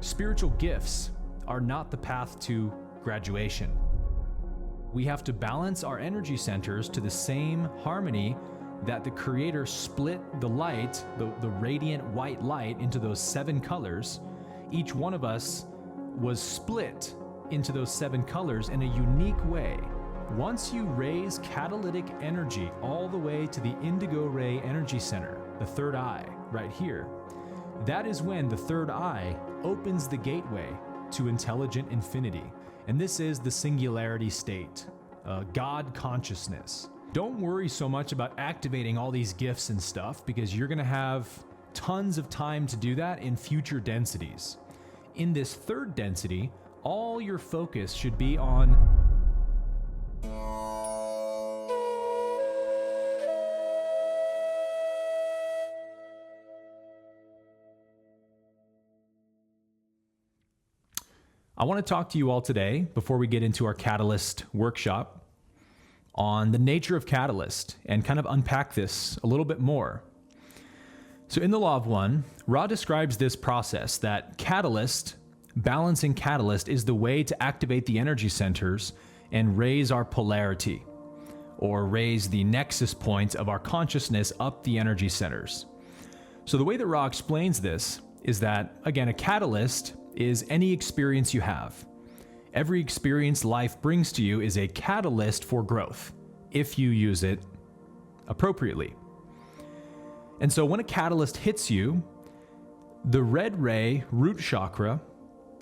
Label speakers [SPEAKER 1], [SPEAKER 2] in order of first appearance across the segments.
[SPEAKER 1] Spiritual gifts are not the path to graduation. We have to balance our energy centers to the same harmony that the Creator split the light, the radiant white light, into those 7 colors. Each one of us was split into those 7 colors in a unique way. Once you raise catalytic energy all the way to the indigo ray energy center, the third eye, right here, that is when the third eye opens the gateway to intelligent infinity. And this is the singularity state, God consciousness. Don't worry so much about activating all these gifts and stuff, because you're gonna have tons of time to do that in future densities. In this third density, all your focus should be on I want to talk to you all today, before we get into our Catalyst workshop, on the nature of Catalyst and kind of unpack this a little bit more. So in the Law of One, Ra describes this process that Catalyst, balancing Catalyst, is the way to activate the energy centers and raise our polarity, or raise the nexus point of our consciousness up the energy centers. So the way that Ra explains this is that, again, a catalyst is any experience you have. Every experience life brings to you is a catalyst for growth, if you use it appropriately. And so when a catalyst hits you, the red ray root chakra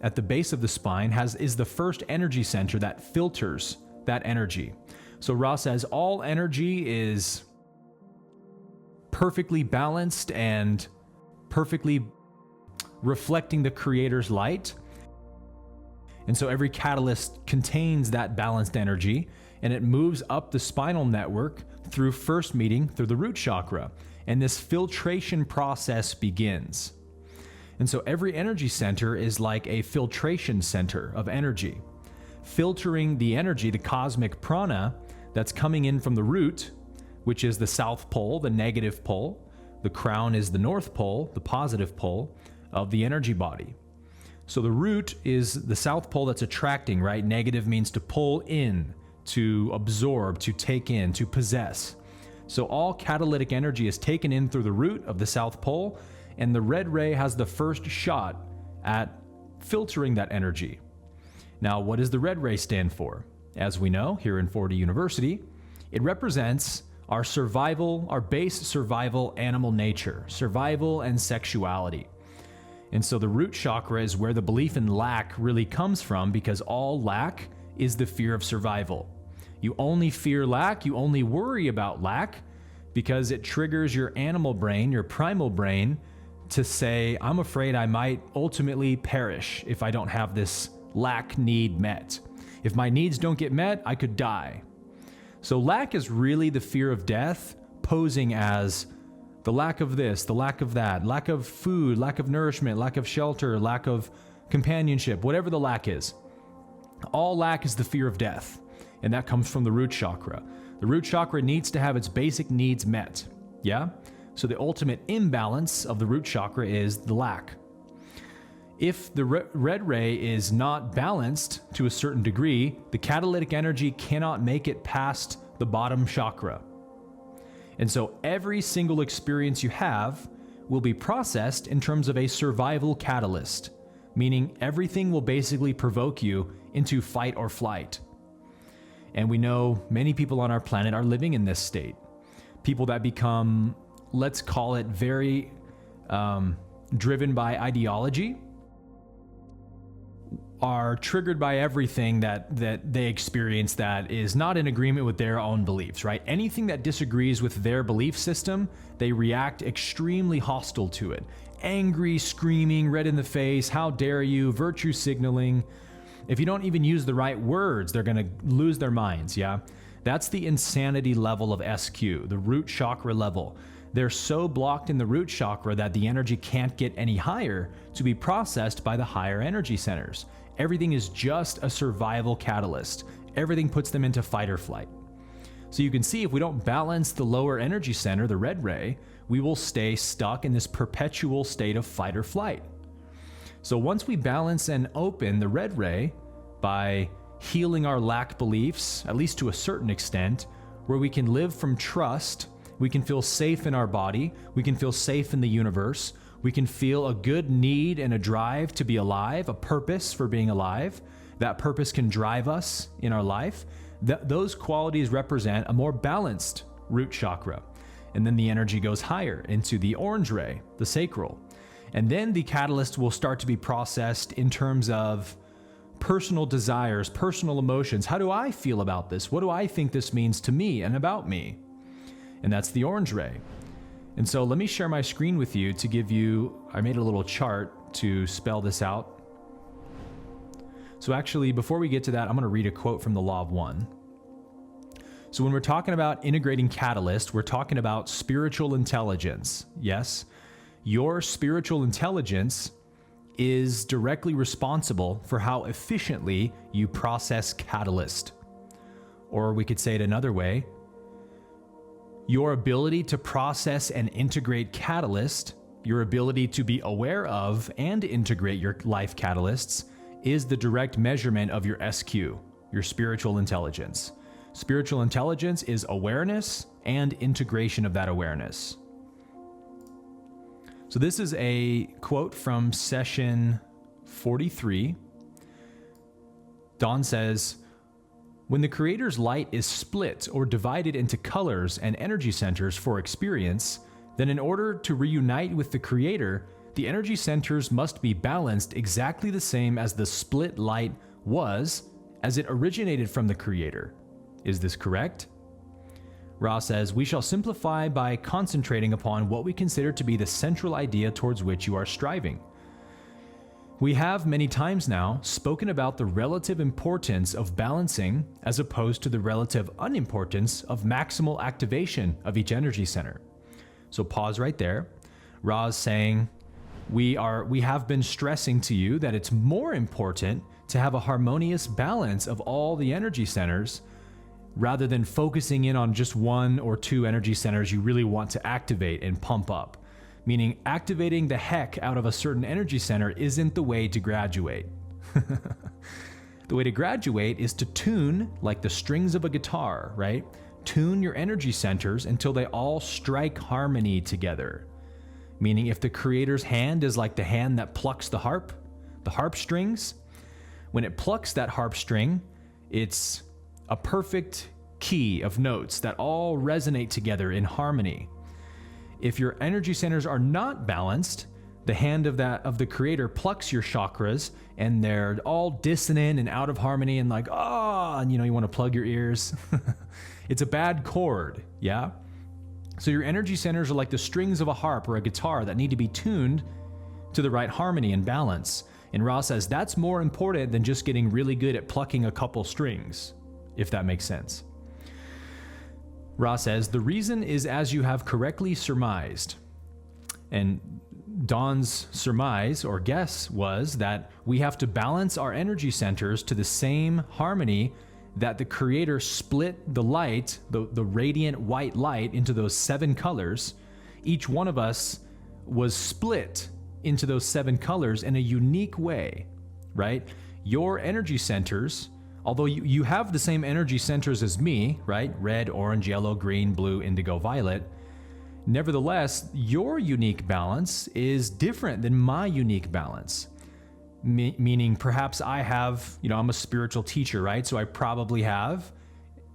[SPEAKER 1] at the base of the spine is the first energy center that filters that energy. So Ra says all energy is perfectly balanced and perfectly reflecting the Creator's light. And so every catalyst contains that balanced energy, and it moves up the spinal network through first meeting through the root chakra. And this filtration process begins. And so every energy center is like a filtration center of energy, filtering the energy, the cosmic prana that's coming in from the root, which is the south pole, the negative pole. The crown is the north pole, the positive pole of the energy body. So the root is the south pole that's attracting, right? Negative means to pull in, to absorb, to take in, to possess. So all catalytic energy is taken in through the root of the south pole, and the red ray has the first shot at filtering that energy. Now, what does the red ray stand for? As we know, here in 4D University, it represents our survival, our base survival animal nature, survival and sexuality. And so the root chakra is where the belief in lack really comes from, because all lack is the fear of survival. You only fear lack, you only worry about lack because it triggers your animal brain, your primal brain, to say, I'm afraid I might ultimately perish if I don't have this lack need met. If my needs don't get met, I could die. So lack is really the fear of death, posing as the lack of this, the lack of that, lack of food, lack of nourishment, lack of shelter, lack of companionship, whatever the lack is. All lack is the fear of death, and that comes from the root chakra. The root chakra needs to have its basic needs met, yeah? So the ultimate imbalance of the root chakra is the lack. If the red ray is not balanced to a certain degree, the catalytic energy cannot make it past the bottom chakra. And so every single experience you have will be processed in terms of a survival catalyst, meaning everything will basically provoke you into fight or flight. And we know many people on our planet are living in this state. People that become, let's call it, very driven by ideology, are triggered by everything that they experience that is not in agreement with their own beliefs, right? Anything that disagrees with their belief system, they react extremely hostile to it. Angry, screaming, red in the face, how dare you, virtue signaling. If you don't even use the right words, they're gonna lose their minds, yeah? That's the insanity level of SQ, the root chakra level. They're so blocked in the root chakra that the energy can't get any higher to be processed by the higher energy centers. Everything is just a survival catalyst. Everything puts them into fight or flight. So you can see if we don't balance the lower energy center, the red ray, we will stay stuck in this perpetual state of fight or flight. So once we balance and open the red ray by healing our lack beliefs, at least to a certain extent, where we can live from trust, we can feel safe in our body, we can feel safe in the universe, we can feel a good need and a drive to be alive, a purpose for being alive. That purpose can drive us in our life. Those qualities represent a more balanced root chakra. And then the energy goes higher into the orange ray, the sacral. And then the catalyst will start to be processed in terms of personal desires, personal emotions. How do I feel about this? What do I think this means to me and about me? And that's the orange ray. And so let me share my screen with you to give you, I made a little chart to spell this out. So actually, before we get to that, I'm going to read a quote from the Law of One. So when we're talking about integrating catalyst, we're talking about spiritual intelligence. Yes, your spiritual intelligence is directly responsible for how efficiently you process catalyst. Or we could say it another way. Your ability to process and integrate catalyst, your ability to be aware of and integrate your life catalysts, is the direct measurement of your SQ, your spiritual intelligence. Spiritual intelligence is awareness and integration of that awareness. So this is a quote from session 43. Dawn says, when the Creator's light is split or divided into colors and energy centers for experience, then in order to reunite with the Creator, the energy centers must be balanced exactly the same as the split light was as it originated from the Creator. Is this correct? Ra says, we shall simplify by concentrating upon what we consider to be the central idea towards which you are striving. We have many times now spoken about the relative importance of balancing as opposed to the relative unimportance of maximal activation of each energy center. So pause right there. Ra is saying, we have been stressing to you that it's more important to have a harmonious balance of all the energy centers rather than focusing in on just one or two energy centers you really want to activate and pump up. Meaning activating the heck out of a certain energy center isn't the way to graduate. The way to graduate is to tune like the strings of a guitar, right? Tune your energy centers until they all strike harmony together. Meaning if the Creator's hand is like the hand that plucks the harp strings, when it plucks that harp string, it's a perfect key of notes that all resonate together in harmony. If your energy centers are not balanced, the hand of the Creator plucks your chakras and they're all dissonant and out of harmony and like, and you want to plug your ears. It's a bad chord, yeah? So your energy centers are like the strings of a harp or a guitar that need to be tuned to the right harmony and balance. And Ra says that's more important than just getting really good at plucking a couple strings, if that makes sense. Ra says, the reason is as you have correctly surmised. And Dawn's surmise or guess was that we have to balance our energy centers to the same harmony that the Creator split the light, the radiant white light, into those 7 colors. Each one of us was split into those 7 colors in a unique way, right? Your energy centers, although you have the same energy centers as me, right? Red, orange, yellow, green, blue, indigo, violet. Nevertheless, your unique balance is different than my unique balance. Meaning perhaps I have, I'm a spiritual teacher, right? So I probably have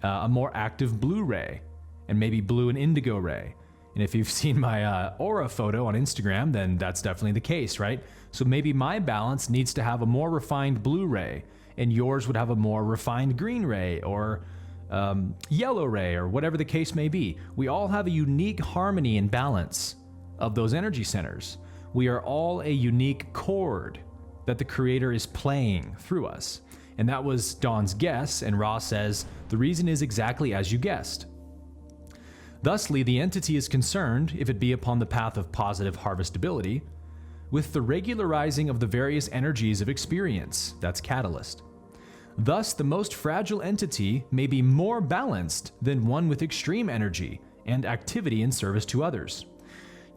[SPEAKER 1] a more active blue ray and maybe blue and indigo ray. And if you've seen my aura photo on Instagram, then that's definitely the case, right? So maybe my balance needs to have a more refined blue ray and yours would have a more refined green ray or yellow ray or whatever the case may be. We all have a unique harmony and balance of those energy centers. We are all a unique chord that the Creator is playing through us. And that was Dawn's guess, and Ra says, the reason is exactly as you guessed. Thusly, the entity is concerned, if it be upon the path of positive harvestability, with the regularizing of the various energies of experience, that's catalyst. Thus, the most fragile entity may be more balanced than one with extreme energy and activity in service to others.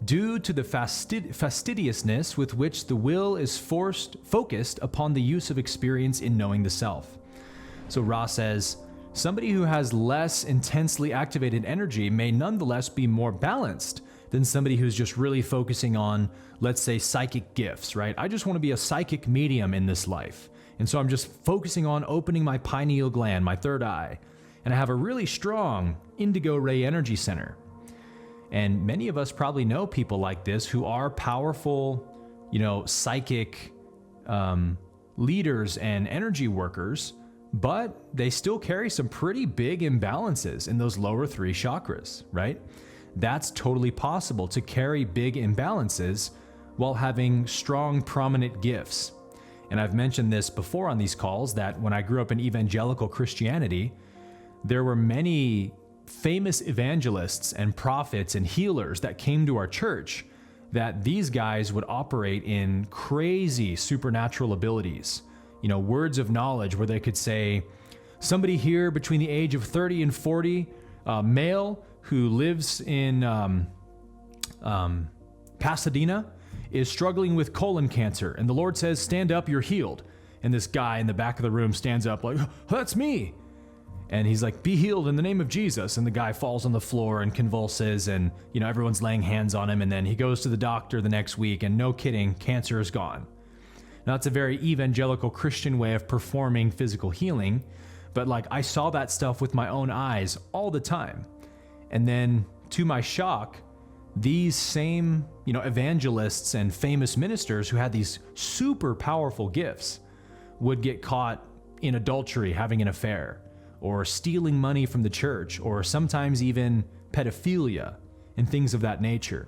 [SPEAKER 1] due to the fastidiousness with which the will is focused upon the use of experience in knowing the self. So Ra says, somebody who has less intensely activated energy may nonetheless be more balanced than somebody who's just really focusing on, let's say, psychic gifts, right? I just want to be a psychic medium in this life. And so I'm just focusing on opening my pineal gland, my third eye, and I have a really strong indigo ray energy center. And many of us probably know people like this who are powerful, psychic leaders and energy workers, but they still carry some pretty big imbalances in those lower 3 chakras, right? That's totally possible, to carry big imbalances while having strong, prominent gifts. And I've mentioned this before on these calls, that when I grew up in evangelical Christianity, there were many famous evangelists and prophets and healers that came to our church, that these guys would operate in crazy supernatural abilities, words of knowledge where they could say, somebody here between the age of 30 and 40, male who lives in Pasadena, is struggling with colon cancer, and the Lord says, stand up, you're healed. And this guy in the back of the room stands up like, that's me. And he's like, be healed in the name of Jesus. And the guy falls on the floor and convulses, and everyone's laying hands on him. And then he goes to the doctor the next week, and no kidding, cancer is gone. Now, it's a very evangelical Christian way of performing physical healing, but I saw that stuff with my own eyes all the time. And then, to my shock, these same, evangelists and famous ministers who had these super powerful gifts would get caught in adultery, having an affair, or stealing money from the church, or sometimes even pedophilia and things of that nature.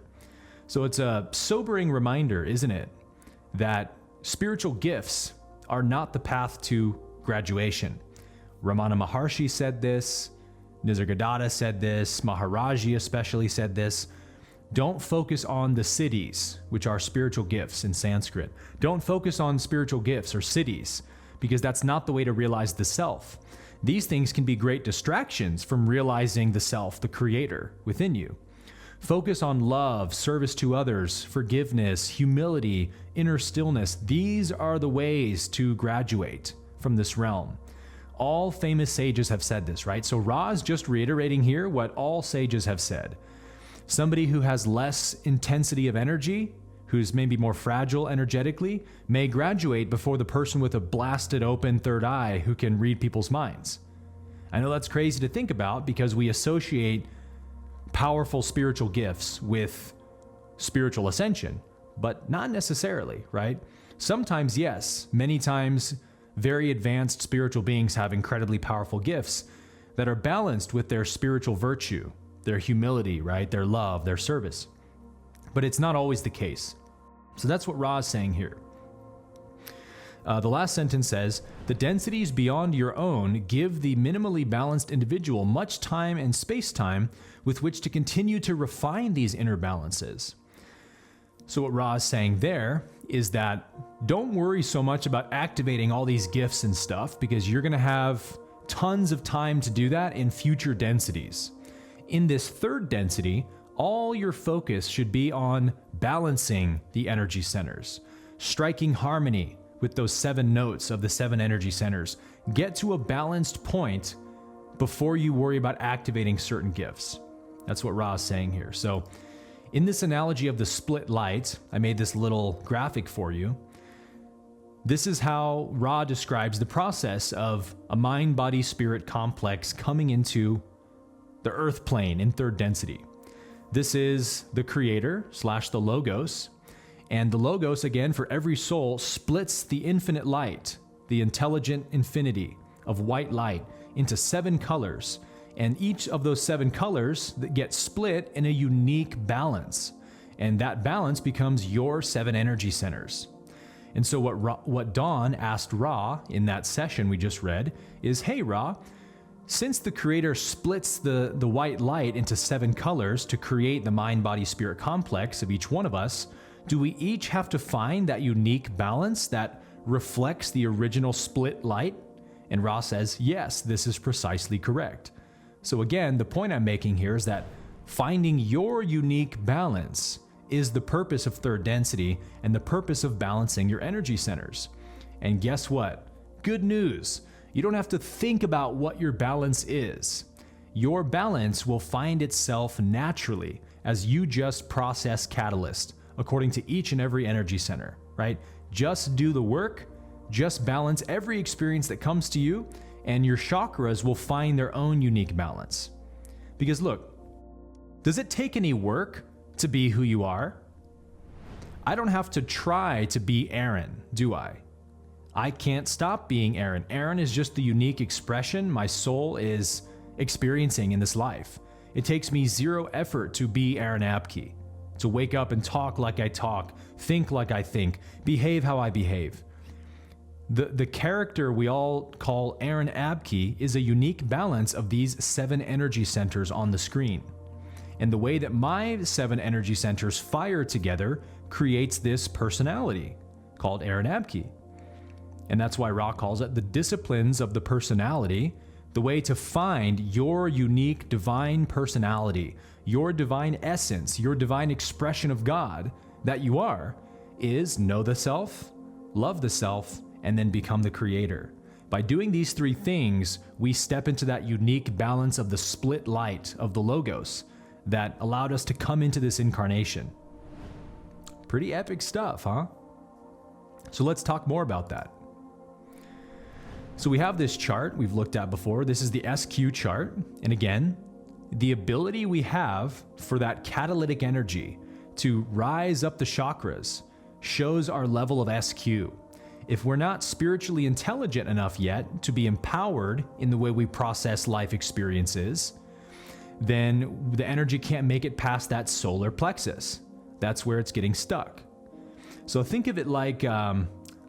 [SPEAKER 1] So it's a sobering reminder, isn't it, that spiritual gifts are not the path to graduation. Ramana Maharshi said this, Nisargadatta said this, Maharaji especially said this. Don't focus on the siddhis, which are spiritual gifts in Sanskrit. Don't focus on spiritual gifts or siddhis, because that's not the way to realize the self. These things can be great distractions from realizing the self, the creator within you. Focus on love, service to others, forgiveness, humility, inner stillness. These are the ways to graduate from this realm. All famous sages have said this, right? So Ra is just reiterating here what all sages have said. Somebody who has less intensity of energy, who's maybe more fragile energetically, may graduate before the person with a blasted open third eye who can read people's minds. I know that's crazy to think about, because we associate powerful spiritual gifts with spiritual ascension, but not necessarily, right? Sometimes, yes. Many times, very advanced spiritual beings have incredibly powerful gifts that are balanced with their spiritual virtue, their humility, right? Their love, their service. But it's not always the case. So that's what Ra is saying here. The last sentence says, the densities beyond your own give the minimally balanced individual much time and space-time with which to continue to refine these inner balances. So what Ra is saying there is that don't worry so much about activating all these gifts and stuff, because you're going to have tons of time to do that in future densities. In this third density, all your focus should be on balancing the energy centers, striking harmony with those 7 notes of the 7 energy centers. Get to a balanced point before you worry about activating certain gifts. That's what Ra is saying here. So in this analogy of the split light, I made this little graphic for you. This is how Ra describes the process of a mind-body-spirit complex coming into the earth plane in third density. This is the creator / the logos. And the logos, again, for every soul, splits the infinite light, the intelligent infinity of white light, into 7 colors. And each of those 7 colors that get split in a unique balance. And that balance becomes your 7 energy centers. And so what Dawn asked Ra in that session we just read is, hey Ra, since the creator splits the white light into 7 colors to create the mind-body-spirit complex of each one of us, do we each have to find that unique balance that reflects the original split light? And Ra says, yes, this is precisely correct. So again, the point I'm making here is that finding your unique balance is the purpose of third density and the purpose of balancing your energy centers. And guess what? Good news. You don't have to think about what your balance is. Your balance will find itself naturally as you just process catalyst according to each and every energy center, right? Just do the work, just balance every experience that comes to you, and your chakras will find their own unique balance. Because look, does it take any work to be who you are? I don't have to try to be Aaron, do I? I can't stop being Aaron. Aaron is just the unique expression my soul is experiencing in this life. It takes me zero effort to be Aaron Abke, to wake up and talk like I talk, think like I think, behave how I behave. The character we all call Aaron Abke is a unique balance of these 7 energy centers on the screen. And the way that my 7 energy centers fire together creates this personality called Aaron Abke. And that's why Ra calls it the disciplines of the personality. The way to find your unique divine personality, your divine essence, your divine expression of God that you are, is know the self, love the self, and then become the creator. By doing these 3 things, we step into that unique balance of the split light of the Logos that allowed us to come into this incarnation. Pretty epic stuff, huh? So let's talk more about that. So we have this chart we've looked at before. This is the SQ chart. And again, the ability we have for that catalytic energy to rise up the chakras shows our level of SQ. If we're not spiritually intelligent enough yet to be empowered in the way we process life experiences, then the energy can't make it past that solar plexus. That's where it's getting stuck. So think of it like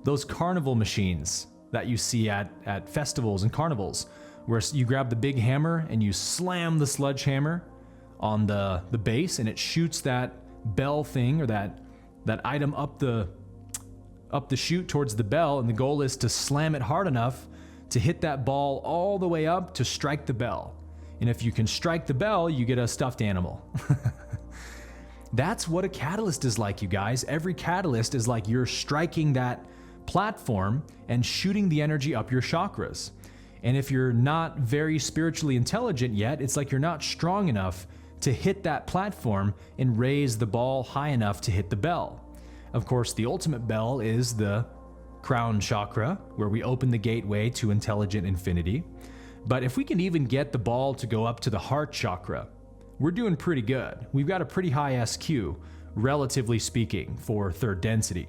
[SPEAKER 1] those carnival machines that you see at festivals and carnivals, where you grab the big hammer and you slam the sledgehammer on the base, and it shoots that bell thing or that item up the chute towards the bell, and the goal is to slam it hard enough to hit that ball all the way up to strike the bell. And if you can strike the bell, you get a stuffed animal. That's what a catalyst is like, you guys. Every catalyst is like you're striking that platform and shooting the energy up your chakras. And if you're not very spiritually intelligent yet, it's like you're not strong enough to hit that platform and raise the ball high enough to hit the bell. Of course, the ultimate bell is the crown chakra, where we open the gateway to intelligent infinity. But if we can even get the ball to go up to the heart chakra, we're doing pretty good. We've got a pretty high SQ, relatively speaking, for third density.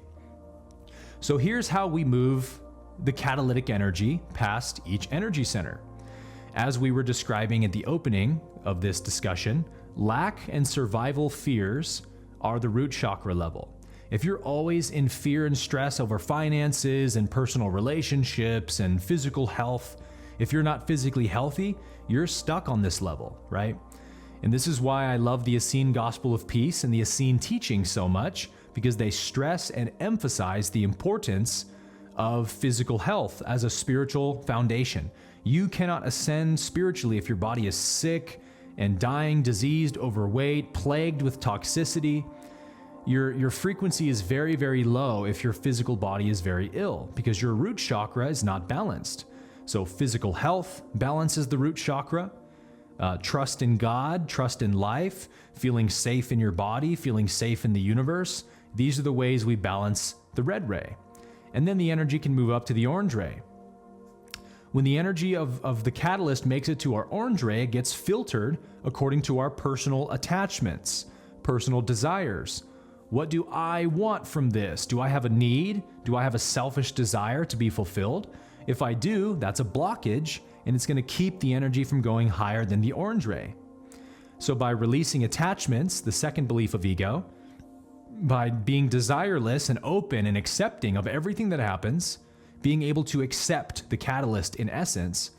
[SPEAKER 1] So here's how we move the catalytic energy past each energy center. As we were describing at the opening of this discussion, lack and survival fears are the root chakra level. If you're always in fear and stress over finances and personal relationships and physical health, if you're not physically healthy, you're stuck on this level, right? And this is why I love the Essene Gospel of Peace and the Essene teaching so much, because they stress and emphasize the importance of physical health as a spiritual foundation. You cannot ascend spiritually if your body is sick and dying, diseased, overweight, plagued with toxicity. Your frequency is very, very low if your physical body is very ill, because your root chakra is not balanced. So physical health balances the root chakra. Trust in God, trust in life, feeling safe in your body, feeling safe in the universe. These are the ways we balance the red ray. And then the energy can move up to the orange ray. When the energy of the catalyst makes it to our orange ray, it gets filtered according to our personal attachments, personal desires. What do I want from this? Do I have a need? Do I have a selfish desire to be fulfilled? If I do, that's a blockage, and it's going to keep the energy from going higher than the orange ray. So by releasing attachments, the second belief of ego, by being desireless and open and accepting of everything that happens, being able to accept the catalyst in essence,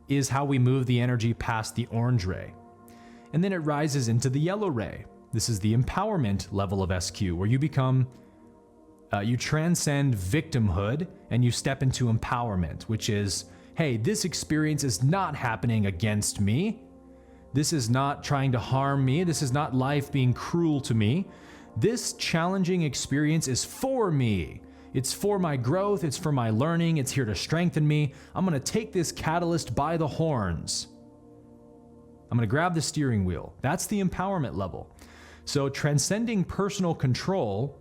[SPEAKER 1] is how we move the energy past the orange ray. And then it rises into the yellow ray. This is the empowerment level of SQ, where you become, you transcend victimhood and you step into empowerment, which is, hey, this experience is not happening against me. This is not trying to harm me. This is not life being cruel to me. This challenging experience is for me. It's for my growth, it's for my learning, it's here to strengthen me. I'm gonna take this catalyst by the horns. I'm gonna grab the steering wheel. That's the empowerment level. So transcending personal control,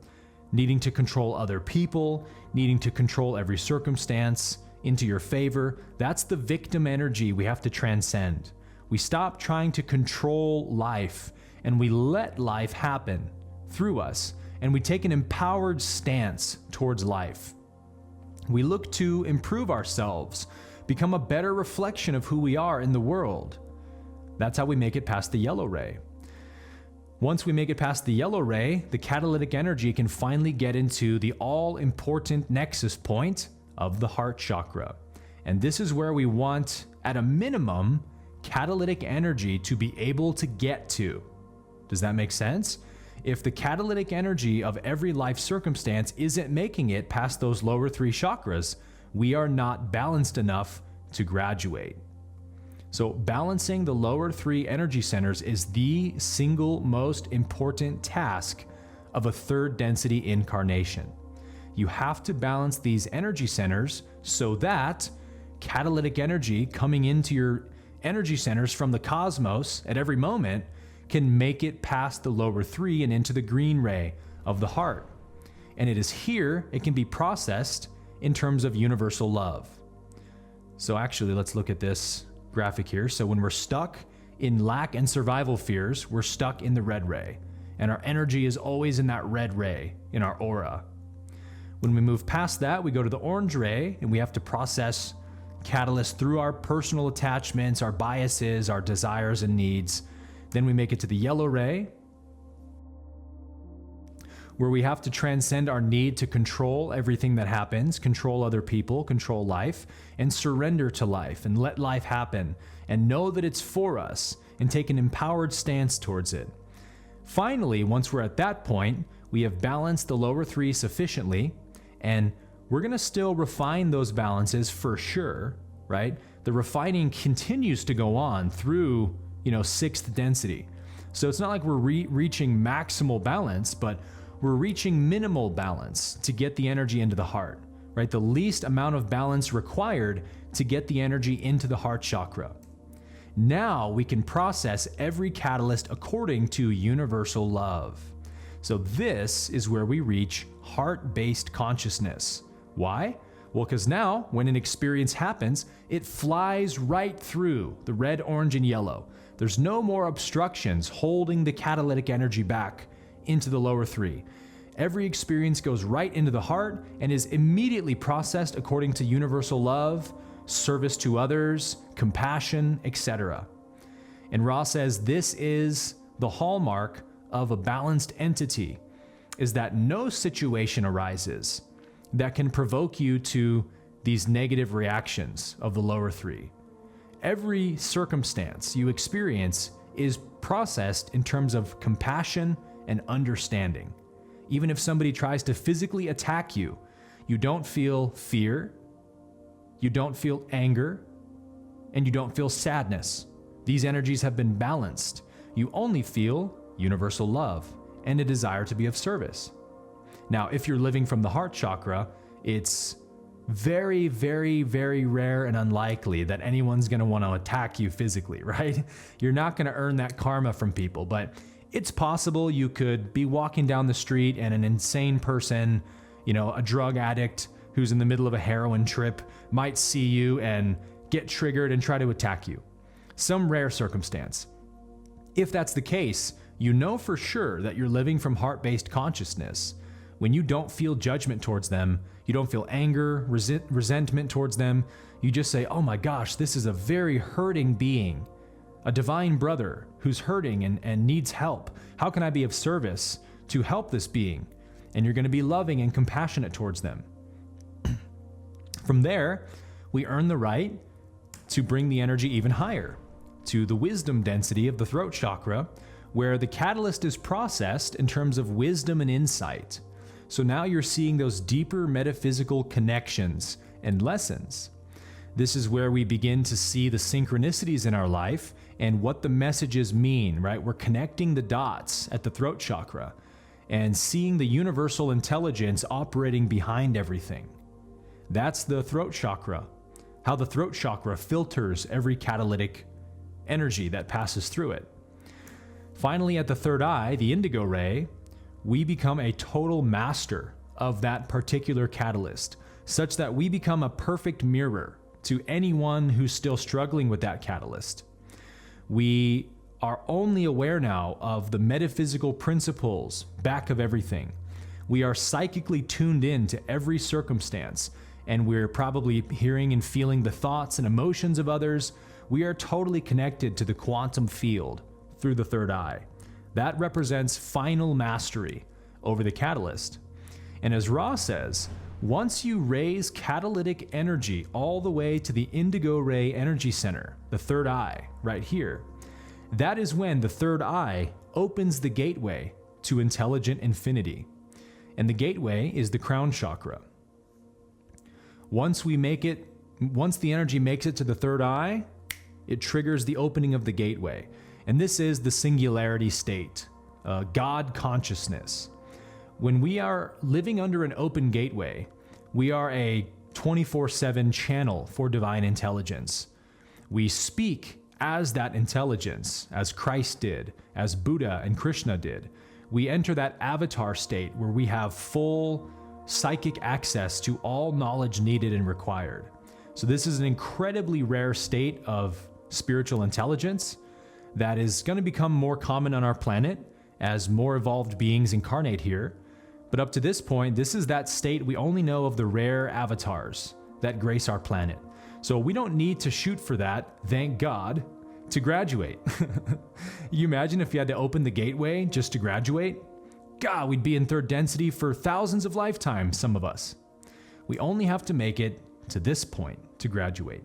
[SPEAKER 1] needing to control other people, needing to control every circumstance into your favor, that's the victim energy we have to transcend. We stop trying to control life and we let life happen through us, and we take an empowered stance towards life. We look to improve ourselves, become a better reflection of who we are in the world. That's how we make it past the yellow ray. Once we make it past the yellow ray, the catalytic energy can finally get into the all-important nexus point of the heart chakra. And this is where we want, at a minimum, catalytic energy to be able to get to. Does that make sense? If the catalytic energy of every life circumstance isn't making it past those lower 3 chakras, we are not balanced enough to graduate. So balancing the lower 3 energy centers is the single most important task of a 3rd density incarnation. You have to balance these energy centers so that catalytic energy coming into your energy centers from the cosmos at every moment can make it past the lower 3 and into the green ray of the heart. And it is here it can be processed in terms of universal love. So actually, let's look at this graphic here. So when we're stuck in lack and survival fears, we're stuck in the red ray, and our energy is always in that red ray in our aura. When we move past that, we go to the orange ray, and we have to process catalyst through our personal attachments, our biases, our desires and needs. Then we make it to the yellow ray, where we have to transcend our need to control everything that happens, control other people, control life, and surrender to life and let life happen and know that it's for us and take an empowered stance towards it. Finally, once we're at that point, we have balanced the lower 3 sufficiently, and we're going to still refine those balances for sure, right? The refining continues to go on through 6th density. So it's not like we're reaching maximal balance, but we're reaching minimal balance to get the energy into the heart, right? The least amount of balance required to get the energy into the heart chakra. Now we can process every catalyst according to universal love. So this is where we reach heart-based consciousness. Why? Well, because now when an experience happens, it flies right through the red, orange, and yellow. There's no more obstructions holding the catalytic energy back into the lower 3. Every experience goes right into the heart and is immediately processed according to universal love, service to others, compassion, etc. And Ra says this is the hallmark of a balanced entity, is that no situation arises that can provoke you to these negative reactions of the lower 3. Every circumstance you experience is processed in terms of compassion and understanding. Even if somebody tries to physically attack you, you don't feel fear, you don't feel anger, and you don't feel sadness. These energies have been balanced. You only feel universal love and a desire to be of service. Now, if you're living from the heart chakra, it's very, very, very rare and unlikely that anyone's going to want to attack you physically, right? You're not going to earn that karma from people, but it's possible you could be walking down the street and an insane person, a drug addict who's in the middle of a heroin trip might see you and get triggered and try to attack you. Some rare circumstance. If that's the case, you know for sure that you're living from heart-based consciousness. When you don't feel judgment towards them, you don't feel anger, resentment towards them, you just say, oh my gosh, this is a very hurting being, a divine brother who's hurting and needs help. How can I be of service to help this being? And you're going to be loving and compassionate towards them. From there, we earn the right to bring the energy even higher, to the wisdom density of the throat chakra, where the catalyst is processed in terms of wisdom and insight. So now you're seeing those deeper metaphysical connections and lessons. This is where we begin to see the synchronicities in our life and what the messages mean, right? We're connecting the dots at the throat chakra. and seeing the universal intelligence operating behind everything. That's the throat chakra, how the throat chakra filters every catalytic energy that passes through it. Finally, at the third eye, the indigo ray, we become a total master of that particular catalyst, such that we become a perfect mirror to anyone who's still struggling with that catalyst. We are only aware now of the metaphysical principles back of everything. We are psychically tuned in to every circumstance, and we're probably hearing and feeling the thoughts and emotions of others. We are totally connected to the quantum field through the third eye. That represents final mastery over the catalyst. And as Ra says, once you raise catalytic energy all the way to the indigo ray energy center, the third eye right here, that is when the third eye opens the gateway to intelligent infinity. And the gateway is the crown chakra. Once the energy makes it to the third eye, it triggers the opening of the gateway. And this is the singularity state, God consciousness. When we are living under an open gateway, we are a 24/7 channel for divine intelligence. We speak as that intelligence, as Christ did, as Buddha and Krishna did. We enter that avatar state where we have full psychic access to all knowledge needed and required. So this is an incredibly rare state of spiritual intelligence that is going to become more common on our planet as more evolved beings incarnate here. But up to this point, this is that state we only know of the rare avatars that grace our planet. So we don't need to shoot for that, thank God, to graduate. You imagine if you had to open the gateway just to graduate? God, we'd be in third density for thousands of lifetimes, some of us. We only have to make it to this point to graduate.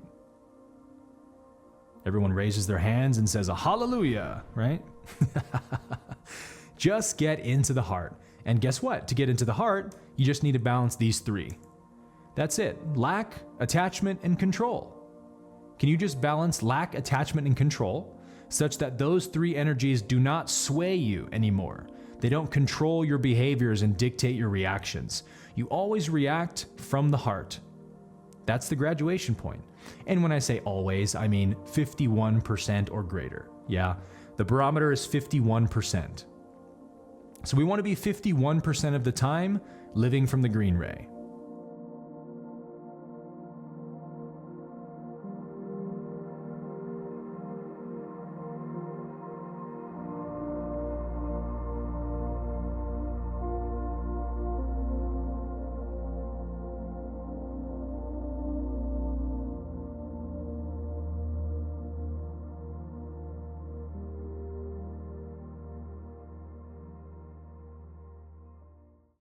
[SPEAKER 1] Everyone raises their hands and says a hallelujah, right? Just get into the heart. And guess what? To get into the heart, you just need to balance these three. That's it. Lack, attachment, and control. Can you just balance lack, attachment, and control such that those three energies do not sway you anymore? They don't control your behaviors and dictate your reactions. You always react from the heart. That's the graduation point. And when I say always, I mean 51% or greater. Yeah, the barometer is 51%. So we want to be 51% of the time living from the green ray.